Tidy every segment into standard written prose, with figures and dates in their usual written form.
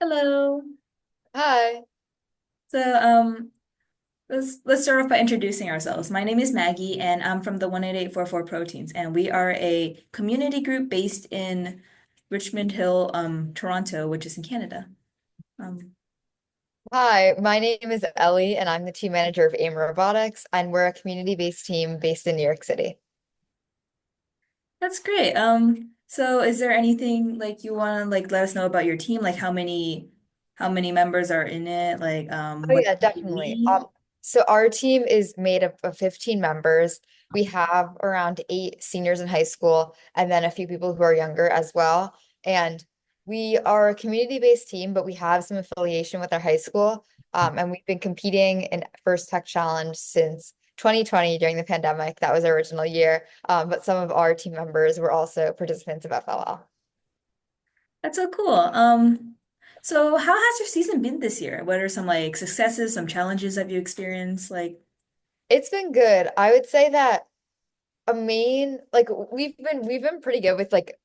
Hello. Hi. So, let's start off by introducing ourselves. My name is Maggie, and I'm from the 18844 Proteins, and we are a community group based in Richmond Hill, Toronto, which is in Canada. Um, Hi, my name is Ellie, and I'm the team manager of AIM Robotics, and we're a community-based team based in New York City. that's great. So is there anything like you want to like let us know about your team? Like how many members are in it? Like, Oh what yeah, do you definitely. need? So our team is made up of 15 members. We have around 8 seniors in high school, and then a few people who are younger as well. And we are a community-based team, but we have some affiliation with our high school. And we've been competing in First Tech Challenge since 2020 during the pandemic. That was our original year. But some of our team members were also participants of FLL. That's so cool. So how has your season been this year? What are some like successes, some challenges have you experienced? Like, It's been good. I would say that a main like we've been pretty good with like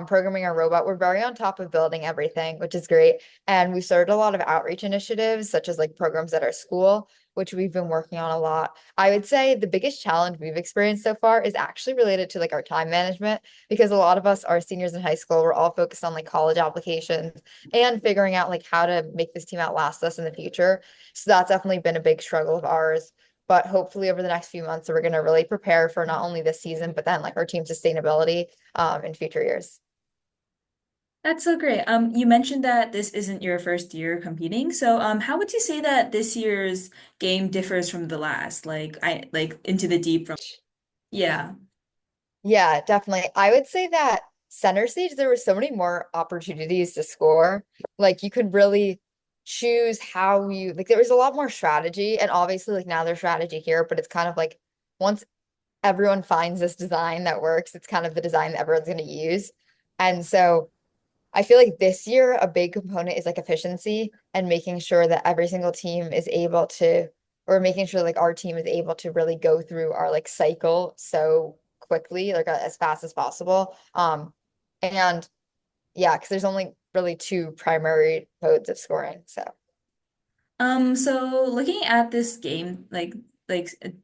programming our robot. We're very on top of building everything, which is great. And we started a lot of outreach initiatives, such as like programs at our school, which we've been working on a lot. I would say the biggest challenge we've experienced so far is actually related to like our time management, because a lot of us are seniors in high school. We're all focused on like college applications and figuring out like how to make this team outlast us in the future. So that's definitely been a big struggle of ours. But hopefully over the next few months, we're going to really prepare for not only this season, but then like our team sustainability in future years. that's so great. You mentioned that this isn't your first year competing. So, how would you say that this year's game differs from the last? Like, I like Into the Deep from, yeah. Yeah, definitely. I would say that center stage, there were so many more opportunities to score. Like you could really choose how you like there was a lot more strategy. And obviously, like now there's strategy here, but it's kind of like once everyone finds this design that works, it's kind of the design that everyone's going to use. And so I feel like this year a big component is like efficiency and making sure that every single team is able to, or making sure like our team is able to really go through our like cycle so quickly, like as fast as possible. And yeah, because there's only really two primary modes of scoring. So So looking at this game, like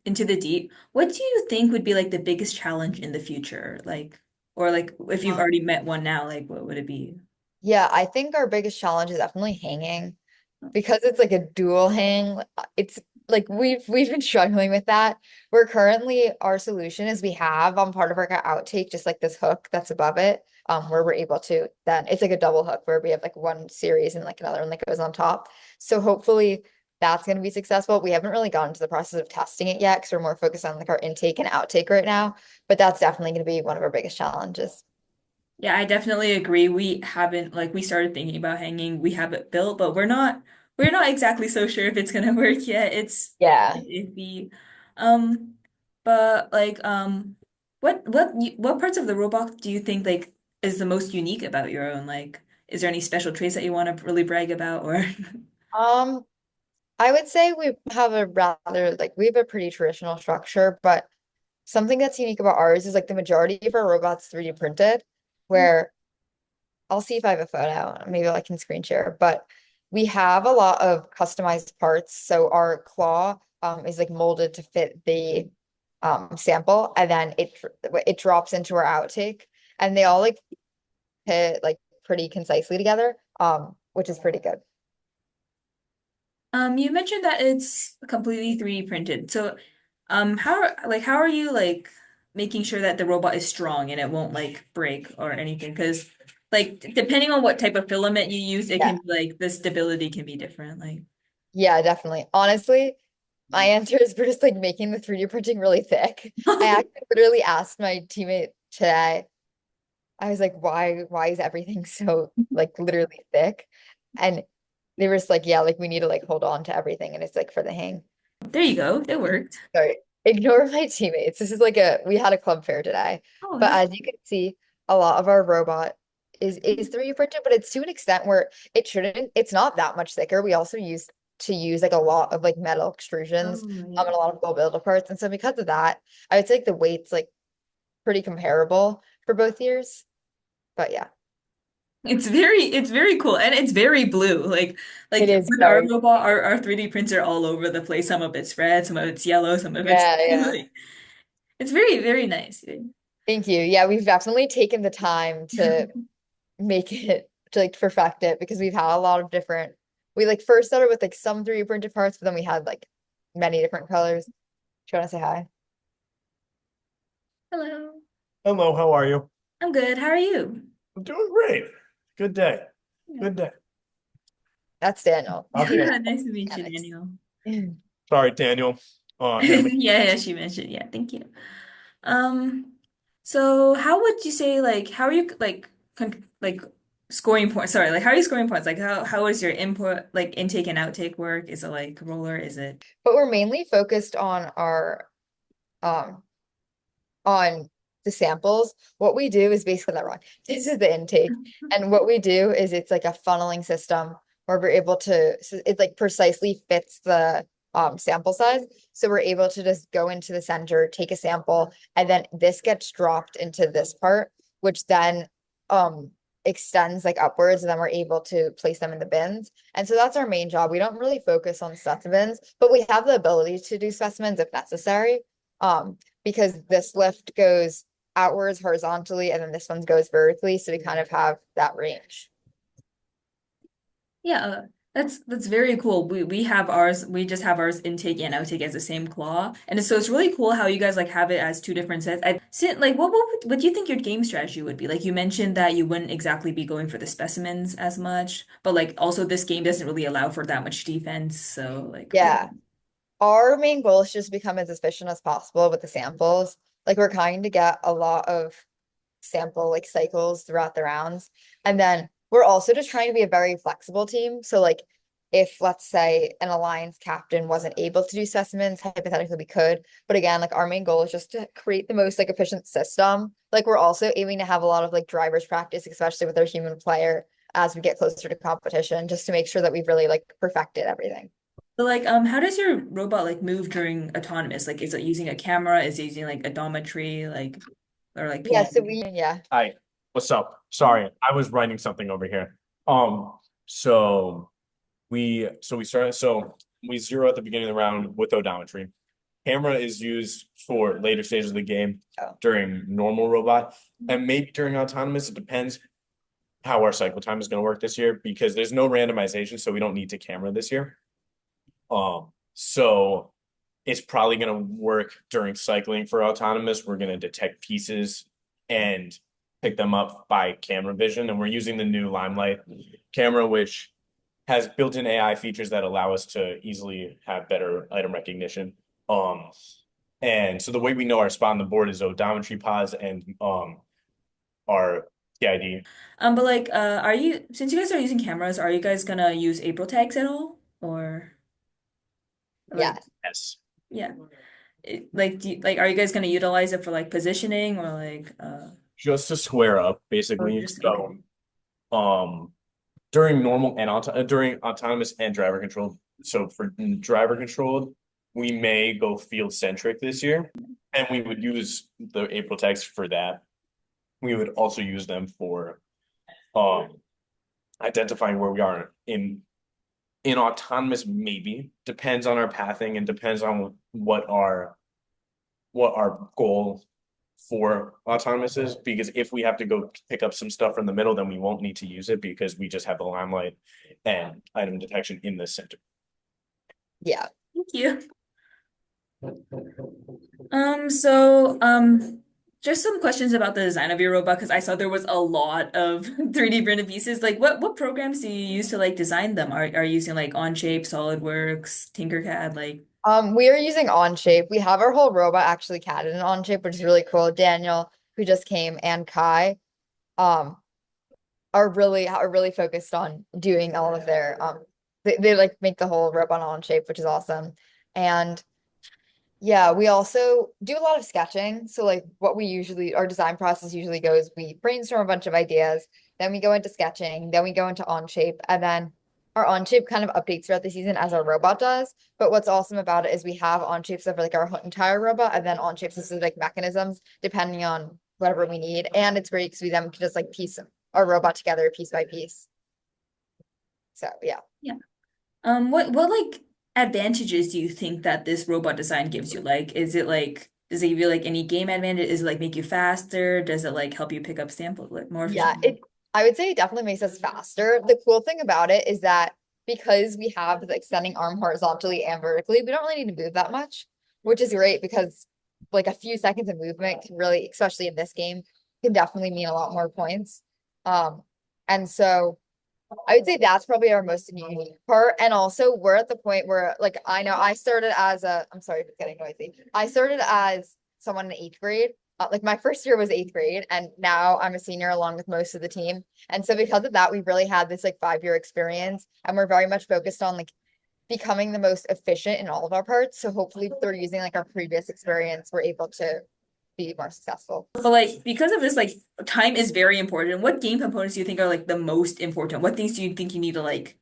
Into the Deep, what do you think would be like the biggest challenge in the future? Like, or like if you've um, already met one now, like what would it be? yeah, I think our biggest challenge is definitely hanging. Because it's like a dual hang, it's like we've been struggling with that. We're currently our solution is we have on part of our outtake just like this hook that's above it, where we're able to then it's like a double hook where we have like one series and like another one that goes on top. So hopefully that's going to be successful. We haven't really gotten to the process of testing it yet because we're more focused on like our intake and outtake right now, but that's definitely going to be one of our biggest challenges. Yeah, I definitely agree. We haven't like we started thinking about hanging. We have it built, but we're not exactly so sure if it's gonna work yet. It's Yeah. iffy. Um, but like what parts of the robot do you think like is the most unique about your own? Like, is there any special traits that you want to really brag about or Um, I would say we have a rather like we have a pretty traditional structure, but something that's unique about ours is like the majority of our robots 3D printed, where I'll see if I have a photo, maybe I can screen share, but we have a lot of customized parts. So our claw is like molded to fit the sample, and then it drops into our outtake, and they all like fit like pretty concisely together, which is pretty good. You mentioned that it's completely 3D printed. So, how are you like making sure that the robot is strong and it won't like break or anything? Because like depending on what type of filament you use, it Yeah, can like the stability can be different. Like, yeah, definitely. Honestly, my answer is we're just like making the 3D printing really thick. I actually literally asked my teammate today. I was like, why is everything so like literally thick? And they were just like, yeah, like we need to like hold on to everything. And it's like for the hang. there you go. It worked. Sorry, ignore my teammates. This is like we had a club fair today. Oh, But that's as you can see, a lot of our robot is 3D printed, but it's to an extent where it's not that much thicker. We also use like a lot of like metal extrusions, oh yeah. and a lot of gold builder parts. And so because of that, I would say like the weight's like pretty comparable for both years. But yeah. It's very cool and it's very blue. It is with our very, robot, our 3D prints are all over the place. Some of it's red, some of it's yellow, some of it's yeah, yeah. like it's very, very nice. Thank you. Yeah, we've definitely taken the time to make it to like perfect it because we've had a lot of different we like first started with like some 3D printed parts, but then we had like many different colors. Do you want to say hi? Hello. Hello, how are you? I'm good. How are you? I'm doing great. Good day. Yeah. Good day. That's Daniel. He Okay. does Nice to meet you, mechanics. Daniel. Sorry, Daniel. Enemy. Yeah, yeah, she mentioned. Yeah, thank you. Um, so how would you say how are you scoring points? Sorry, like how are you scoring points? Like how is your input intake and outtake work? Is it like roller? Is it But we're mainly focused um on the samples. What we do is basically that wrong. This is the intake. And what we do is it's like a funneling system where we're able to, so it like precisely fits the sample size. So we're able to just go into the center, take a sample, and then this gets dropped into this part, which then extends like upwards, and then we're able to place them in the bins. And so that's our main job. We don't really focus on specimens, but we have the ability to do specimens if necessary. Because this lift goes outwards horizontally and then this one goes vertically. So we kind of have that range. Yeah, that's very cool. We have ours. We just have ours intake and outtake as the same claw, and so it's really cool how you guys have it as two different sets. What do you think your game strategy would be? Like you mentioned that you wouldn't exactly be going for the specimens as much, but like also this game doesn't really allow for that much defense. So Yeah. Our main goal is just become as efficient as possible with the samples. Like we're trying to get a lot of sample like cycles throughout the rounds. And then we're also just trying to be a very flexible team. So like if let's say an alliance captain wasn't able to do specimens, hypothetically we could. But again, like our main goal is just to create the most like efficient system. Like we're also aiming to have a lot of like drivers practice, especially with our human player as we get closer to competition, just to make sure that we've really like perfected everything. how does your robot move during autonomous? Like is it using a camera? Is it using like odometry, or like Yeah, so PNG? we yeah. Hi. What's up? Sorry, I was writing something over here. So we zero at the beginning of the round with odometry. Camera is used for later stages of the game Oh, during normal robot and maybe during autonomous. It depends how our cycle time is going to work this year because there's no randomization, so we don't need to camera this year. So it's probably going to work during cycling for autonomous. We're going to detect pieces and pick them up by camera vision. And we're using the new Limelight camera, which has built-in AI features that allow us to easily have better item recognition. Um, and so the way we know our spot on the board is odometry pods and our PID. But are you since you guys are using cameras, are you guys gonna use April tags at all? Or like yes. Yes. yeah. Are you guys gonna utilize it for positioning or Just to square up, or basically. just okay. So um during normal and during autonomous and driver control. So for driver controlled, we may go field centric this year, and we would use the April tags for that. We would also use them for um identifying where we are in autonomous. Maybe depends on our pathing and depends on what our goal for autonomous is, because if we have to go pick up some stuff from the middle, then we won't need to use it because we just have the limelight and item detection in the center. Yeah. Thank you. So just some questions about the design of your robot because I saw there was a lot of 3D printed pieces. Like what programs do you use to design them? Are you using Onshape, SolidWorks, Tinkercad, We are using Onshape. We have our whole robot actually catted in Onshape, which is really cool. Daniel, who just came, and Kai, um, are really focused on doing all of their they like make the whole robot on Onshape, which is awesome. And yeah, we also do a lot of sketching. So like what we usually our design process usually goes, we brainstorm a bunch of ideas, then we go into sketching, then we go into Onshape, and then our Onshape kind of updates throughout the season as our robot does. But what's awesome about it is we have Onshapes of like our entire robot and then Onshape specific mechanisms depending on whatever we need. And it's great because we then can just like piece our robot together piece by piece. So yeah. Yeah. What like advantages do you think that this robot design gives you? Like, is it like does it give you like any game advantage? Is it like make you faster? Does it like help you pick up samples like more Yeah, efficiently? I would say it definitely makes us faster. The cool thing about it is that because we have the extending arm horizontally and vertically, we don't really need to move that much, which is great because like a few seconds of movement can really, especially in this game, can definitely mean a lot more points. And so I would say that's probably our most unique part. And also we're at the point where like I know I started as a I'm sorry if it's getting noisy. I started as someone in eighth grade. Like my first year was eighth grade, and now I'm a senior along with most of the team. And so because of that, we've really had this like 5 year experience, and we're very much focused on like becoming the most efficient in all of our parts. So hopefully through using like our previous experience, we're able to be more successful. But like because of this, like time is very important. What game components do you think are like the most important? What things do you think you need to like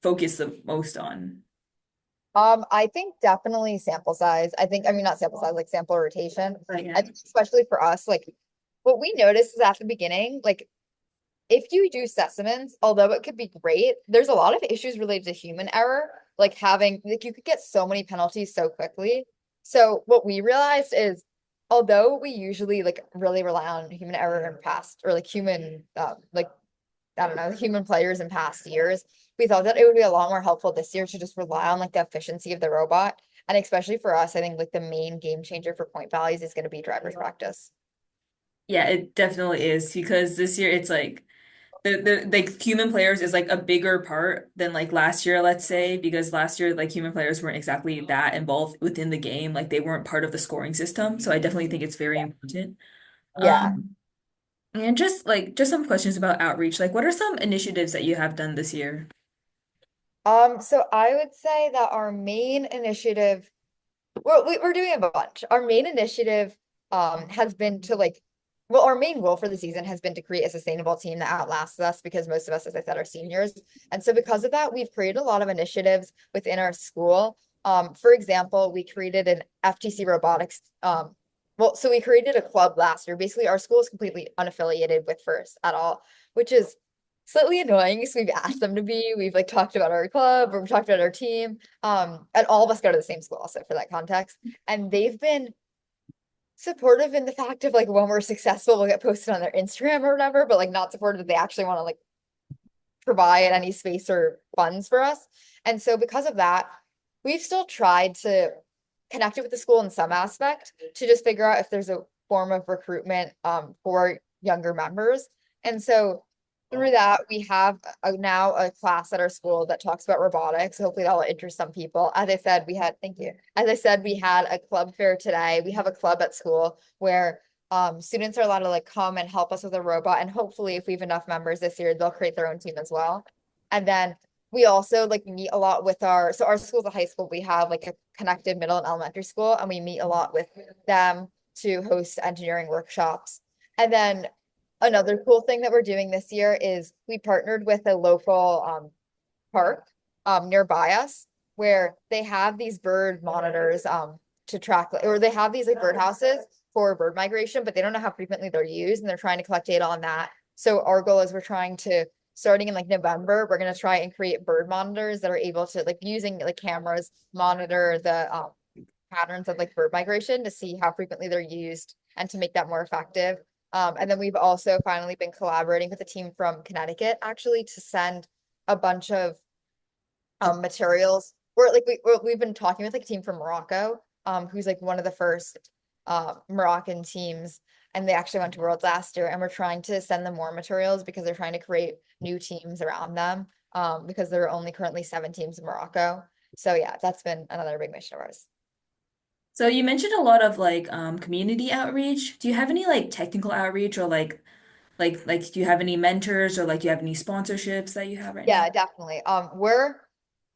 focus the most on? I think definitely sample size. I mean, not sample size, like sample rotation. Like, I think especially for us, like what we noticed is at the beginning, like if you do specimens, although it could be great, there's a lot of issues related to human error, like having like you could get so many penalties so quickly. So what we realized is although we usually like really rely on human error in past or like human like I don't know, human players in past years, we thought that it would be a lot more helpful this year to just rely on like the efficiency of the robot. And especially for us, I think like the main game changer for point values is going to be driver's practice. yeah, it definitely is because this year it's like the like human players is like a bigger part than like last year, let's say, because last year like human players weren't exactly that involved within the game, like they weren't part of the scoring system. So I definitely think it's very important. Yeah. And just some questions about outreach. Like, what are some initiatives that you have done this year? So I would say that our main initiative, we're doing a bunch. Our main initiative has been to like, well, our main goal for the season has been to create a sustainable team that outlasts us because most of us, as I said, are seniors. And so because of that, we've created a lot of initiatives within our school. For example, we created an FTC robotics. Well, so we created a club last year. Basically, our school is completely unaffiliated with First at all, which is slightly annoying because we've asked them to be. We've like talked about our club or we've talked about our team. And all of us go to the same school also for that context. And they've been supportive in the fact of like when we're successful, we'll get posted on their Instagram or whatever, but like not supportive that they actually want to like provide any space or funds for us. And so because of that, we've still tried to connect it with the school in some aspect to just figure out if there's a form of recruitment for younger members. And so through that, we have now a class at our school that talks about robotics. Hopefully that will interest some people. As I said, thank you. As I said, we had a club fair today. We have a club at school where students are allowed to like come and help us with a robot. And hopefully if we have enough members this year, they'll create their own team as well. And then we also like meet a lot with so our school's a high school. We have like a connected middle and elementary school, and we meet a lot with them to host engineering workshops. And then another cool thing that we're doing this year is we partnered with a local park nearby us where they have these bird monitors to track or they have these like bird houses for bird migration, but they don't know how frequently they're used and they're trying to collect data on that. So our goal is we're trying to starting in like November, we're going to try and create bird monitors that are able to like using like cameras monitor the patterns of like bird migration to see how frequently they're used and to make that more effective. And then we've also finally been collaborating with a team from Connecticut actually to send a bunch of materials. We've been talking with like a team from Morocco, who's like one of the first Moroccan teams, and they actually went to Worlds last year, and we're trying to send them more materials because they're trying to create new teams around them, because there are only currently 7 teams in Morocco. So yeah, that's been another big mission of ours. So you mentioned a lot of like community outreach. Do you have any like technical outreach or like do you have any mentors or like do you have any sponsorships that you have right now? Yeah, definitely. We're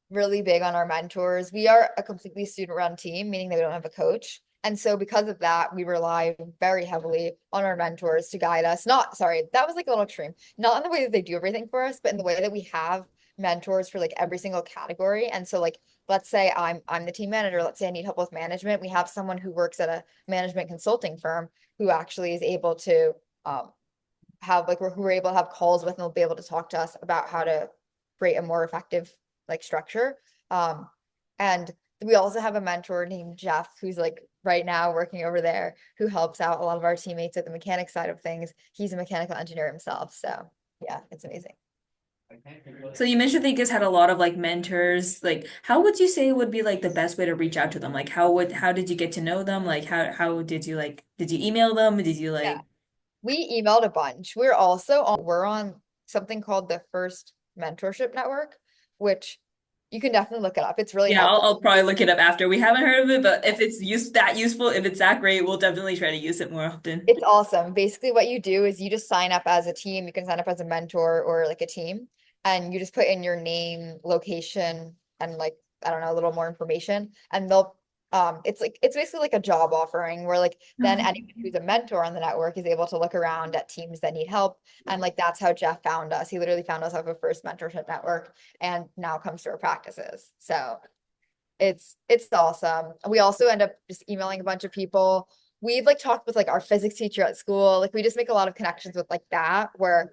really big on our mentors. We are a completely student-run team, meaning that we don't have a coach. And so because of that, we rely very heavily on our mentors to guide us. Not, sorry, that was like a little extreme. Not in the way that they do everything for us, but in the way that we have mentors for like every single category. And so like let's say I'm the team manager, let's say I need help with management. We have someone who works at a management consulting firm who actually is able to have like who we're able to have calls with and they'll be able to talk to us about how to create a more effective like structure. Um, and we also have a mentor named Jeff who's like right now working over there who helps out a lot of our teammates at the mechanics side of things. He's a mechanical engineer himself. So yeah, it's amazing. So you mentioned that you guys had a lot of like mentors. Like, how would you say would be like the best way to reach out to them? Like, how did you get to know them? Like, how did you did you email them? Did you Yeah. like? We emailed a bunch. We're on something called the First Mentorship Network, which you can definitely look it up. It's really Yeah, helpful. I'll probably look it up after. We haven't heard of it, but if it's that useful, if it's that great, we'll definitely try to use it more often. It's awesome. Basically, what you do is you just sign up as a team. You can sign up as a mentor or like a team, and you just put in your name, location, and like, I don't know, a little more information. And they'll, it's basically like a job offering where like then anyone who's a mentor on the network is able to look around at teams that need help. And like that's how Jeff found us. He literally found us off a First Mentorship Network and now comes to our practices. So it's awesome. We also end up just emailing a bunch of people. We've like talked with like our physics teacher at school. Like we just make a lot of connections with like that, where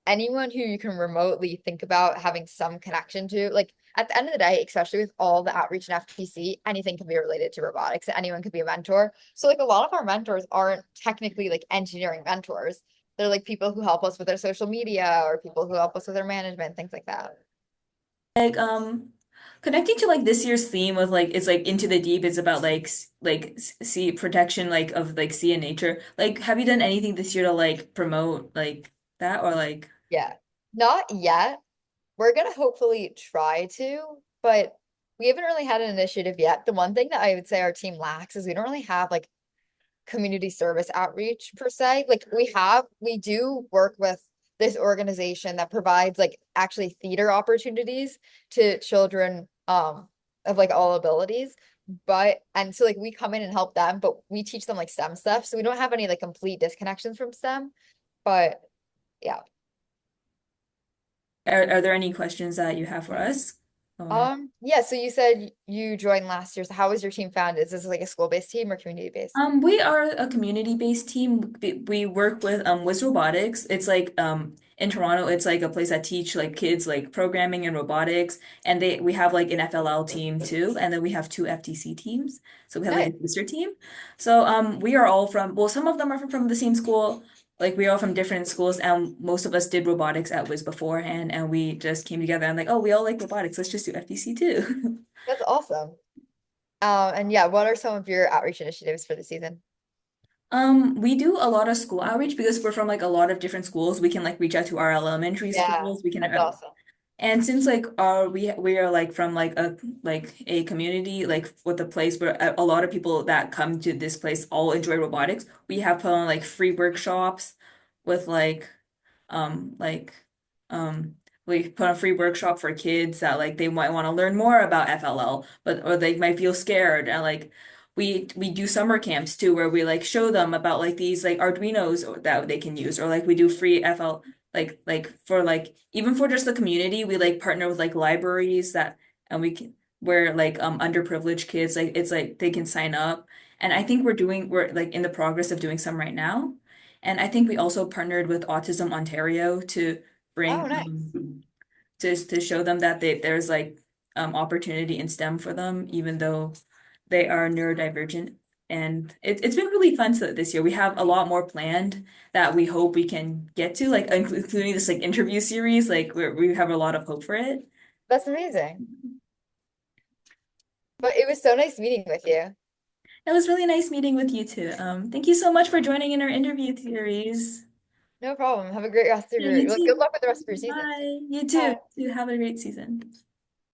anyone who you can remotely think about having some connection to, like at the end of the day, especially with all the outreach and FTC, anything can be related to robotics. Anyone could be a mentor. So like a lot of our mentors aren't technically like engineering mentors. They're like people who help us with their social media or people who help us with their management, things like that. Like connecting to like this year's theme with like it's like into the deep. It's about like sea protection like of like sea and nature. Like, have you done anything this year to like promote like that or like? Yeah. Not yet. We're gonna hopefully try to, but we haven't really had an initiative yet. The one thing that I would say our team lacks is we don't really have like community service outreach per se. Like we do work with this organization that provides like actually theater opportunities to children of like all abilities. But and so like we come in and help them, but we teach them like STEM stuff. So we don't have any like complete disconnections from STEM. But yeah. Are there any questions that you have for us? Or Yeah, so you said you joined last year. So how was your team founded? Is this like a school-based team or community-based? we are a community-based team. We work with Robotics. It's like in Toronto, it's like a place that teach like kids like programming and robotics. And we have like an FLL team too, and then we have two FTC teams. So we have like Nice. a sister team. So we are all from well, some of them are from the same school. Like we are all from different schools, and most of us did robotics at Wiz beforehand, and we just came together and like, oh, we all like robotics. Let's just do FTC too. That's awesome. And yeah, what are some of your outreach initiatives for the season? We do a lot of school outreach because we're from like a lot of different schools. We can like reach out to our elementary Yeah, schools. We can, that's awesome. and since like we are like from like a community like with a place where a lot of people that come to this place all enjoy robotics. We have put on like free workshops with like um we put on a free workshop for kids that like they might want to learn more about FLL, but or they might feel scared and like we do summer camps too where we like show them about like these like Arduinos that they can use or like we do free FL like for like even for just the community we like partner with like libraries that and we can where like underprivileged kids like it's like they can sign up and I think we're like in the progress of doing some right now. And I think we also partnered with Autism Ontario to Oh, bring nice. to show them that there's like opportunity in STEM for them, even though they are neurodivergent. And it's been really fun this year. We have a lot more planned that we hope we can get to, like including this like interview series. Like we have a lot of hope for it. That's amazing. But it was so nice meeting with you. It was really nice meeting with you too. Thank you so much for joining in our interview series. No problem. Have a great rest of Yeah, your, you like, good too. luck with the rest of your season. Bye. You too. Bye. You have a great season.